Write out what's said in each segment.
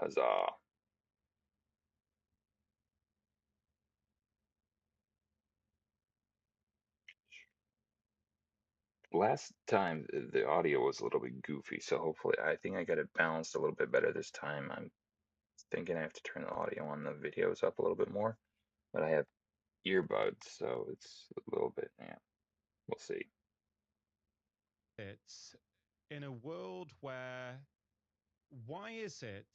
Huzzah. Last time the audio was a little bit goofy, so hopefully I think I got it balanced a little bit better this time. I'm thinking I have to turn the audio on the videos up a little bit more, but I have earbuds, so it's a little bit, yeah, we'll see. It's in a world where, why is it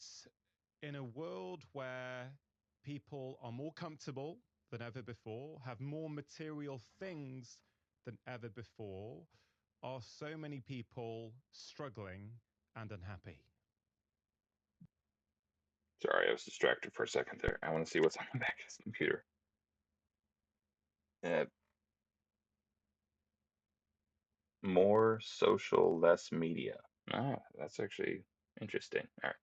in a world where people are more comfortable than ever before, have more material things than ever before, are so many people struggling and unhappy? Sorry, I was distracted for a second there. I want to see what's on the back of this computer. Uh, More social, less media. Ah, that's actually interesting. All right.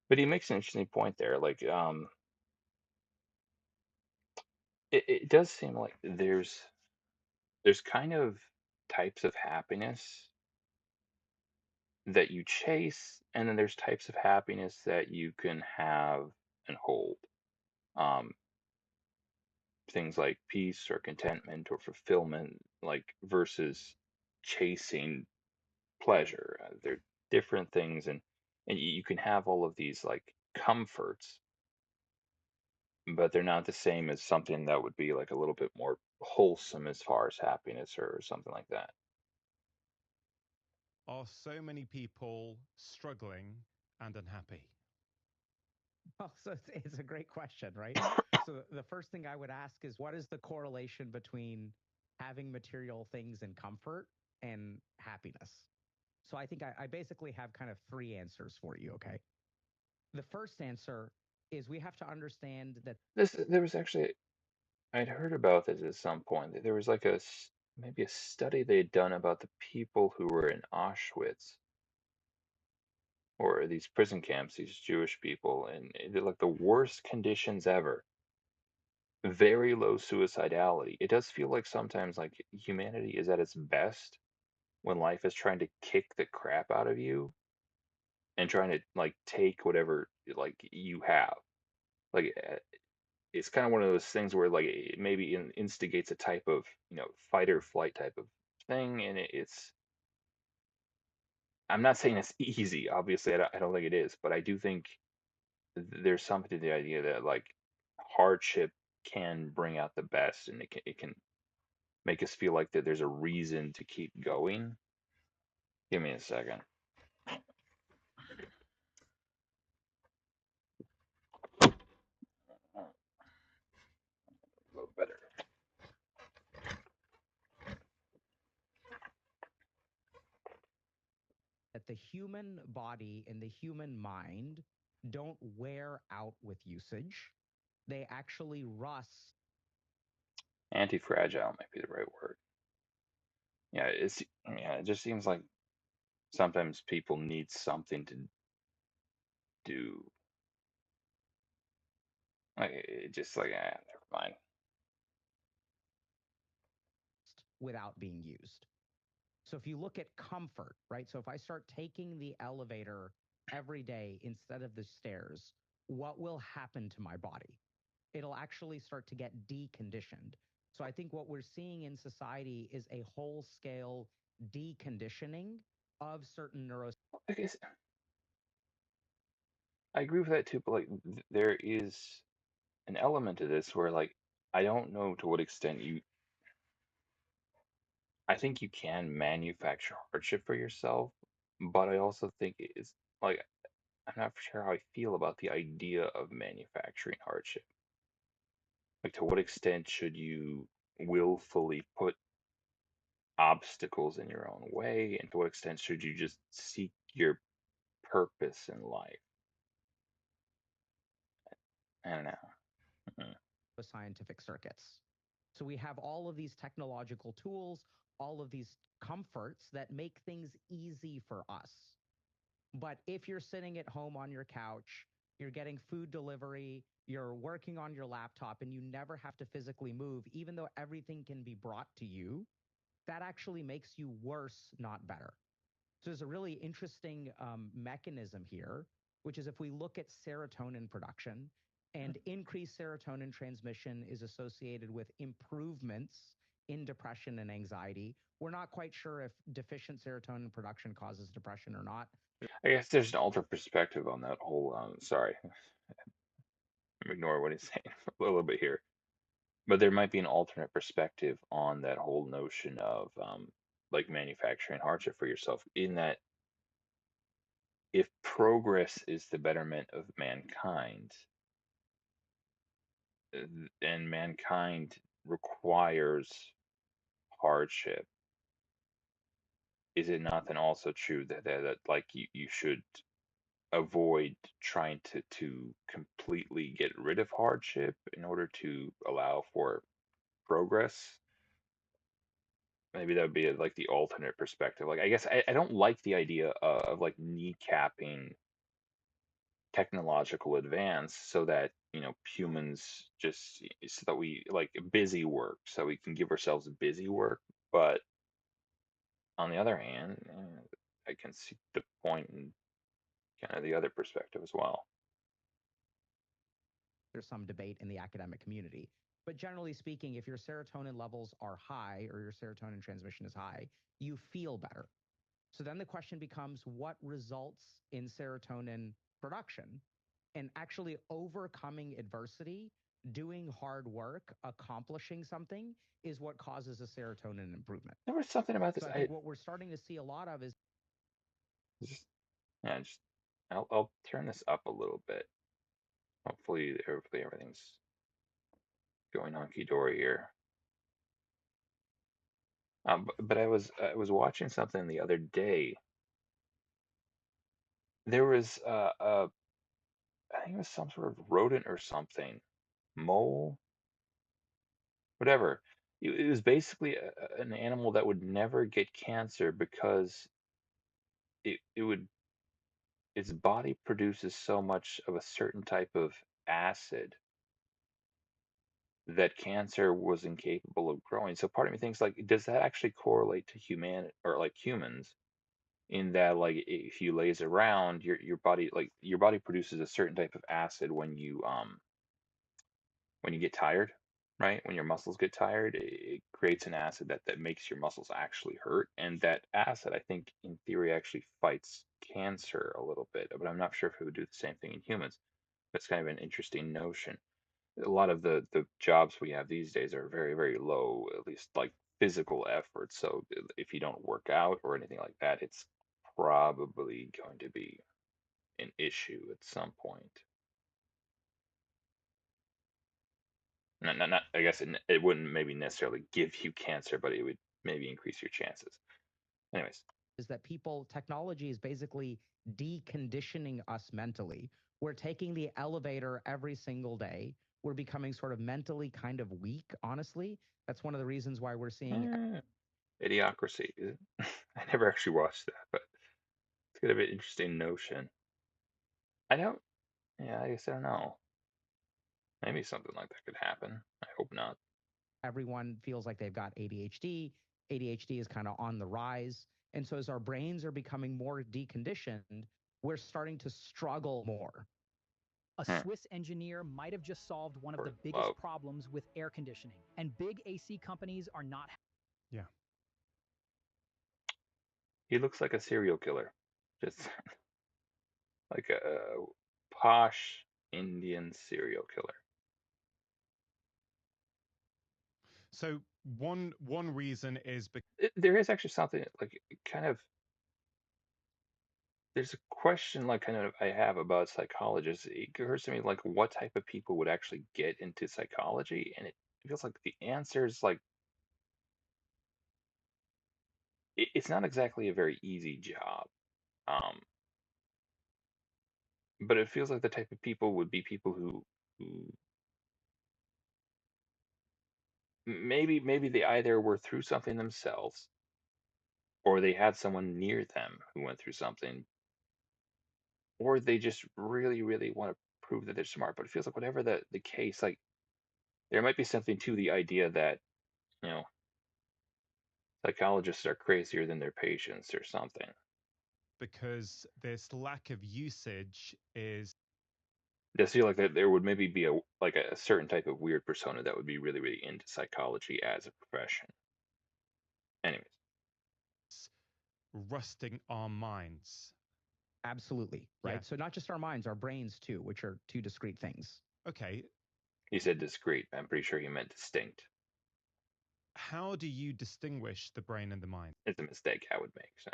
But he makes an interesting point there. Like, it does seem like there's kind of types of happiness that you chase, and then there's types of happiness that you can have and hold. Um, Things like peace or contentment or fulfillment, like versus chasing pleasure. They're different things, and you can have all of these like comforts, but they're not the same as something that would be like a little bit more wholesome as far as happiness or something like that. Are so many people struggling and unhappy? Well, so it's a great question, right? So the first thing I would ask is what is the correlation between having material things and comfort and happiness? So I think I basically have kind of three answers for you, okay? The first answer is we have to understand that There was actually I'd heard about this at some point. That there was like maybe a study they had done about the people who were in Auschwitz or these prison camps, these Jewish people, and they're like the worst conditions ever. Very low suicidality. It does feel like sometimes like humanity is at its best when life is trying to kick the crap out of you and trying to like take whatever like you have. Like it's kind of one of those things where like it maybe instigates a type of fight or flight type of thing, and it's I'm not saying it's easy. Obviously, I don't think it is, but I do think there's something to the idea that like hardship can bring out the best, and it can make us feel like that there's a reason to keep going. Give me a second. A little better. the human body and the human mind don't wear out with usage. They actually rust. Anti-fragile might be the right word. Yeah, it just seems like sometimes people need something to do. Like it just like never mind. Without being used. So if you look at comfort, right? So if I start taking the elevator every day instead of the stairs, what will happen to my body? It'll actually start to get deconditioned. So I think what we're seeing in society is a whole scale deconditioning of certain neuro. I guess I agree with that too, but like there is an element to this where like I don't know to what extent I think you can manufacture hardship for yourself, but I also think it's like I'm not sure how I feel about the idea of manufacturing hardship. Like to what extent should you willfully put obstacles in your own way, and to what extent should you just seek your purpose in life? I don't know. Mhm. scientific circuits. So we have all of these technological tools, all of these comforts that make things easy for us. But if you're sitting at home on your couch, you're getting food delivery, you're working on your laptop, and you never have to physically move, even though everything can be brought to you, that actually makes you worse, not better. So there's a really interesting mechanism here which is if we look at serotonin production and increased serotonin transmission is associated with improvements in depression and anxiety. We're not quite sure if deficient serotonin production causes depression or not. I guess there's an alternate perspective on that whole. Sorry, ignore what he's saying a little bit here. But there might be an alternate perspective on that whole notion of like manufacturing hardship for yourself, in that if progress is the betterment of mankind, and mankind requires hardship, is it not then also true that like you should avoid trying to completely get rid of hardship in order to allow for progress? Maybe that would be like the alternate perspective. Like, I guess I don't like the idea of like kneecapping technological advance so that, humans just, so that we like busy work, so we can give ourselves busy work. But on the other hand, I can see the point in kind of the other perspective as well. There's some debate in the academic community. But generally speaking, if your serotonin levels are high or your serotonin transmission is high, you feel better. So then the question becomes, what results in serotonin production? And actually overcoming adversity, doing hard work, accomplishing something is what causes a serotonin improvement. There was something about this. So I think what we're starting to see a lot of is Just, yeah, just I'll turn this up a little bit. Hopefully everything's going hunky dory here. But I was watching something the other day. There was I think it was some sort of rodent or something, mole, whatever. It was basically an animal that would never get cancer because it would its body produces so much of a certain type of acid that cancer was incapable of growing. So part of me thinks, like, does that actually correlate to human or like humans, in that, like, if you laze around, your body produces a certain type of acid when you get tired, right? When your muscles get tired, it creates an acid that makes your muscles actually hurt. And that acid, I think, in theory, actually fights cancer a little bit. But I'm not sure if it would do the same thing in humans. That's kind of an interesting notion. A lot of the jobs we have these days are very, very low, at least like physical effort. So if you don't work out or anything like that, it's probably going to be an issue at some point. Not, I guess it wouldn't maybe necessarily give you cancer, but it would maybe increase your chances. Anyways, is that technology is basically deconditioning us mentally. We're taking the elevator every single day. We're becoming sort of mentally kind of weak, honestly. That's one of the reasons why we're seeing Idiocracy. I never actually watched that, but it's kind of an interesting notion. I don't, yeah, I guess I don't know. Maybe something like that could happen. I hope not. everyone feels like they've got ADHD. ADHD is kind of on the rise. And so as our brains are becoming more deconditioned, we're starting to struggle more. A Hmm. Swiss engineer might have just solved one of Or the biggest love. problems with air conditioning, and big AC companies are not. Yeah. He looks like a serial killer, just like a posh Indian serial killer. So one reason is because There is actually something like kind of, there's a question like kind of I have about psychologists. It occurs to me like what type of people would actually get into psychology, and it feels like the answer is like it's not exactly a very easy job. Um, but it feels like the type of people would be people who maybe they either were through something themselves, or they had someone near them who went through something, or they just really, really want to prove that they're smart. But it feels like whatever the case, like there might be something to the idea that, you know, psychologists are crazier than their patients or something. because this lack of usage is I feel like that there would maybe be a certain type of weird persona that would be really, really into psychology as a profession. Anyways, rusting our minds. Absolutely, right? Yeah. So not just our minds, our brains too, which are two discrete things. Okay. he said discreet. I'm pretty sure he meant distinct. How do you distinguish the brain and the mind? It's a mistake I would make. So,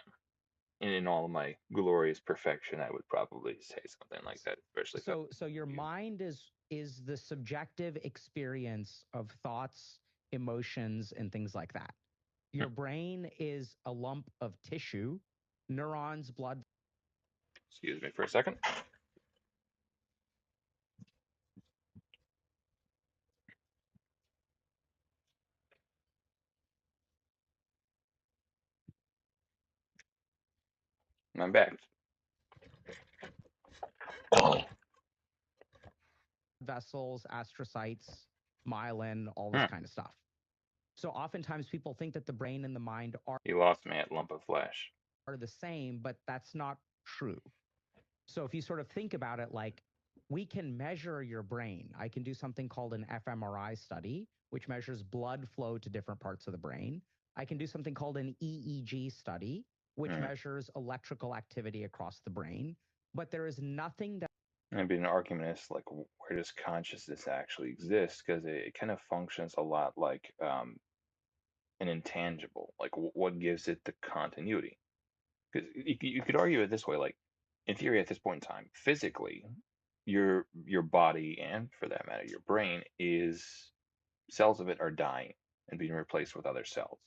and in all of my glorious perfection, I would probably say something like that, especially if So your mind is the subjective experience of thoughts, emotions, and things like that. Your brain is a lump of tissue, neurons, blood. Excuse me for a second. I'm back. Vessels, astrocytes, myelin, all this kind of stuff. So oftentimes people think that the brain and the mind You lost me at lump of flesh. are the same, but that's not true. So if you sort of think about it, like we can measure your brain. I can do something called an fMRI study, which measures blood flow to different parts of the brain. I can do something called an EEG study, which measures electrical activity across the brain. But there is nothing that There'd be an argument as to, like, where does consciousness actually exist? Because it kind of functions a lot like an intangible. Like, what gives it the continuity? Because you could argue it this way, like, in theory, at this point in time, physically, your body and, for that matter, your brain is cells of it are dying and being replaced with other cells.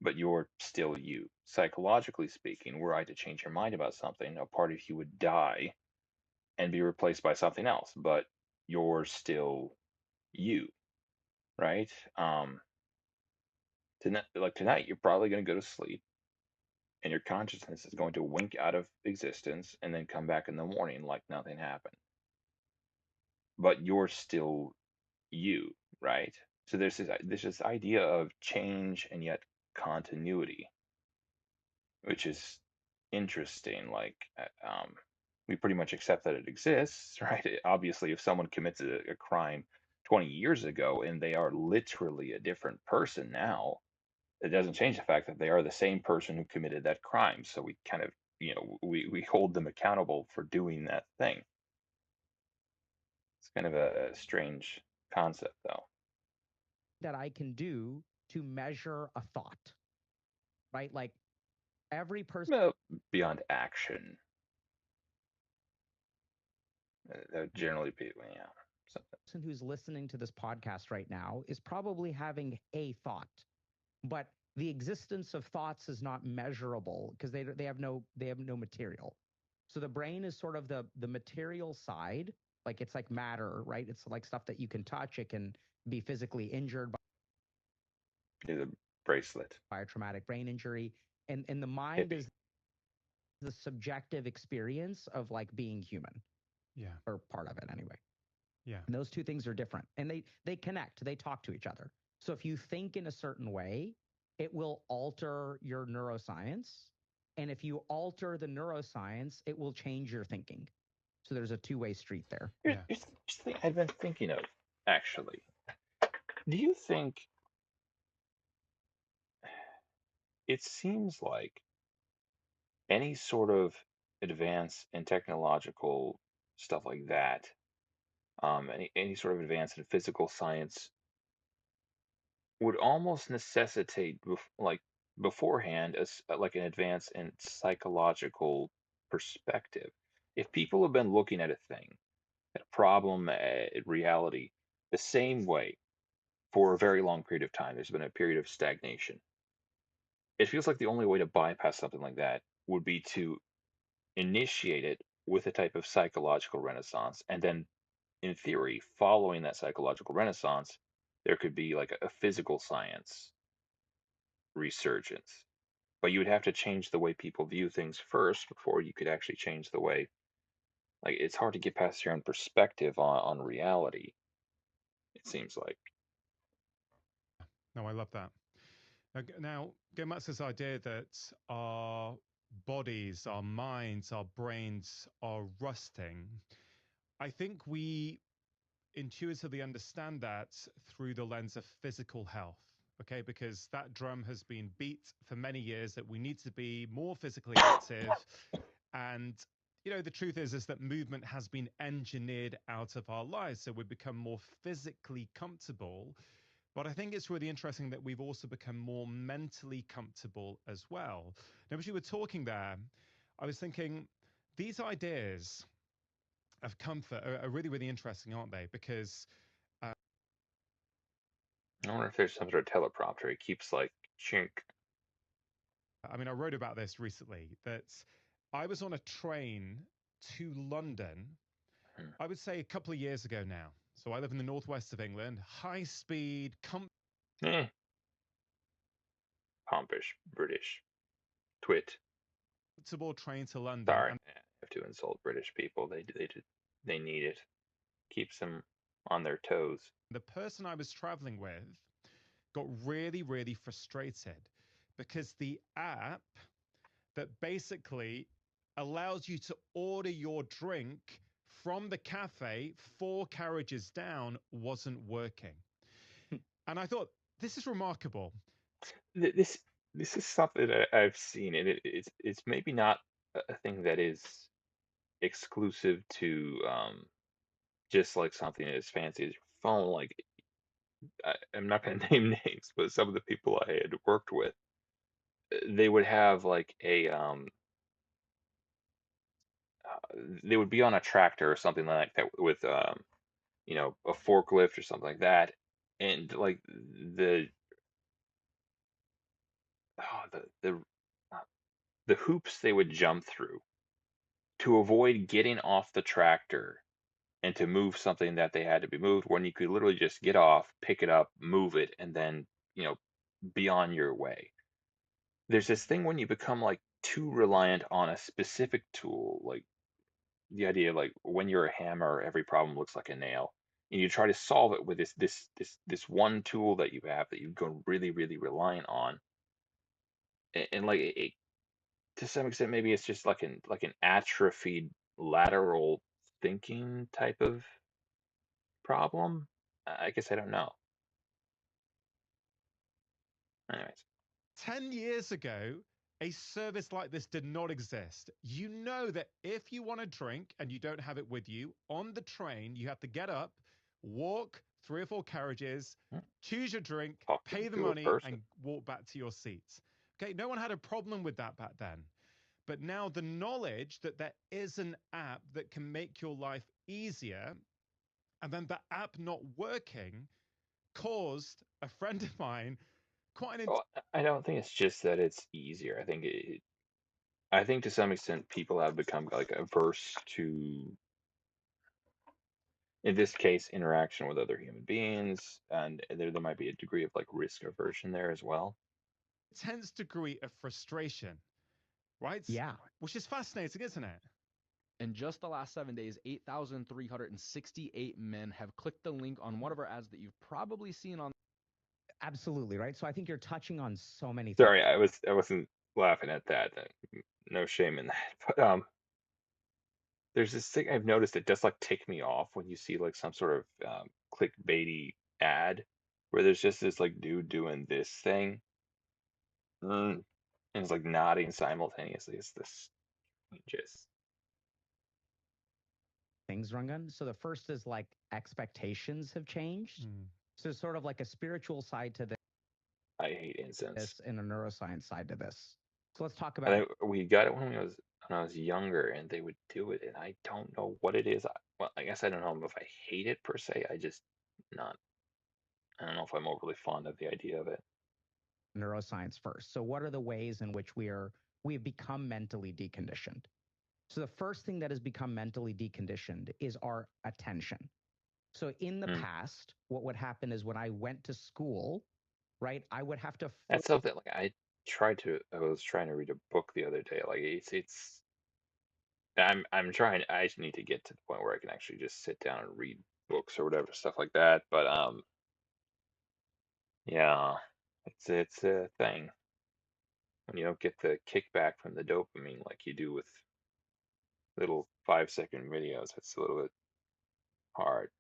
But you're still you. Psychologically speaking, were I to change your mind about something, a part of you would die and be replaced by something else, but you're still you, right? Tonight, you're probably going to go to sleep, and your consciousness is going to wink out of existence and then come back in the morning like nothing happened. But you're still you, right? So there's this idea of change and yet continuity, which is interesting. Like, we pretty much accept that it exists, right? Obviously, if someone commits a crime 20 years ago and they are literally a different person now, it doesn't change the fact that they are the same person who committed that crime. So we kind of, we hold them accountable for doing that thing. It's kind of a strange concept, though. I can do to measure a thought, right? Like every person Well, beyond action, generally people, yeah. Something. who's listening to this podcast right now is probably having a thought, but the existence of thoughts is not measurable because they have no material. So the brain is sort of the material side, like it's like matter, right? It's like stuff that you can touch. It can be physically injured Is a bracelet. by a traumatic brain injury, and the mind Hippie. is the subjective experience of like being human, Yeah. or part of it anyway. Yeah. And those two things are different, and they connect, they talk to each other. So if you think in a certain way, it will alter your neuroscience, and if you alter the neuroscience, it will change your thinking. So there's a two-way street there. Here's the thing I've been thinking of, actually. Do you think it seems like any sort of advance in technological stuff like that, any sort of advance in physical science would almost necessitate like beforehand as like an advance in psychological perspective. If people have been looking at a thing, at a problem, at reality, the same way for a very long period of time, there's been a period of stagnation. It feels like the only way to bypass something like that would be to initiate it with a type of psychological renaissance, and then, in theory, following that psychological renaissance, there could be like a physical science resurgence. But you would have to change the way people view things first before you could actually change the way. Like, it's hard to get past your own perspective on reality, it seems like. No, I love that. Now, going back to this idea that our bodies, our minds, our brains are rusting, I think we intuitively understand that through the lens of physical health. Okay, because that drum has been beat for many years that we need to be more physically active. And the truth is that movement has been engineered out of our lives, so we become more physically comfortable. But I think it's really interesting that we've also become more mentally comfortable as well. Now, as you were talking there, I was thinking these ideas of comfort are really, really interesting, aren't they? Because I wonder if there's some sort of teleprompter. It keeps like chink. I mean, I wrote about this recently that I was on a train to London, Hmm. I would say a couple of years ago now. So I live in the northwest of England, high speed, Eh, Pompish, British, twit. comfortable train to London. Sorry, And I have to insult British people. They need it. Keeps them on their toes. the person I was traveling with got really, really frustrated because the app that basically allows you to order your drink from the cafe 4 carriages down wasn't working. And I thought, this is remarkable. This this is something that I've seen, and it's maybe not a thing that is exclusive to just like something as fancy as your phone. Like I'm not going to name names, but some of the people I had worked with, they would have like they would be on a tractor or something like that with a forklift or something like that, and like the oh, uh, the hoops they would jump through to avoid getting off the tractor and to move something that they had to be moved when you could literally just get off, pick it up, move it, and then, be on your way. There's this thing when you become like too reliant on a specific tool, like the idea like when you're a hammer, every problem looks like a nail. And you try to solve it with this one tool that you have that you've gone really, really reliant on. And like to some extent maybe it's just like an atrophied lateral thinking type of problem. I guess I don't know. Anyways, 10 years ago, a service like this did not exist. You know that if you want a drink and you don't have it with you on the train, you have to get up, walk 3 or 4 carriages, hmm, choose your drink, talking pay the to a money, person. and walk back to your seats. Okay, no one had a problem with that back then. But now the knowledge that there is an app that can make your life easier, and then the app not working caused a friend of mine quite an Well, I don't think it's just that it's easier. I think to some extent people have become like averse to, in this case, interaction with other human beings, and there might be a degree of like risk aversion there as well. intense degree of frustration, right? Yeah. Which is fascinating, isn't it? In just the last 7 days, 8,368 men have clicked the link on one of our ads that you've probably seen on. Absolutely, right? So I think you're touching on so many things. Sorry, I wasn't laughing at that. No shame in that. But there's this thing I've noticed that does like tick me off when you see like some sort of clickbaity ad where there's just this like dude doing this thing, and it's like nodding simultaneously. It's this just Things, Rangan. So the first is like expectations have changed. Mm. So it's sort of like a spiritual side to I hate incense. this and a neuroscience side to this. So let's talk about We got it when I was younger, and they would do it, and I don't know what it is. Well, I guess I don't know if I hate it per se. Not. I don't know if I'm overly fond of the idea of it. neuroscience first. So what are the ways in which we have become mentally deconditioned? So the first thing that has become mentally deconditioned is our attention. So in the Hmm. past, what would happen is when I went to school, right, I would have to That's something like I was trying to read a book the other day. Like I'm trying. I just need to get to the point where I can actually just sit down and read books or whatever stuff like that. But yeah, it's a thing. when you don't get the kickback from the dopamine like you do with little 5-second videos. It's a little bit hard.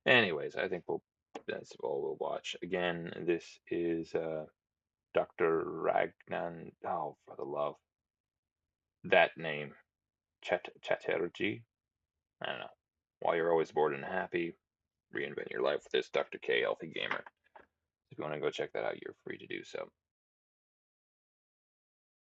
Anyways, I think that's all we'll watch. Again, this is Dr. Rangan. Oh, for the love. That name. Chatterjee. I don't know. While you're always bored and happy, reinvent your life with this Dr. K, Healthy Gamer. If you want to go check that out, you're free to do so.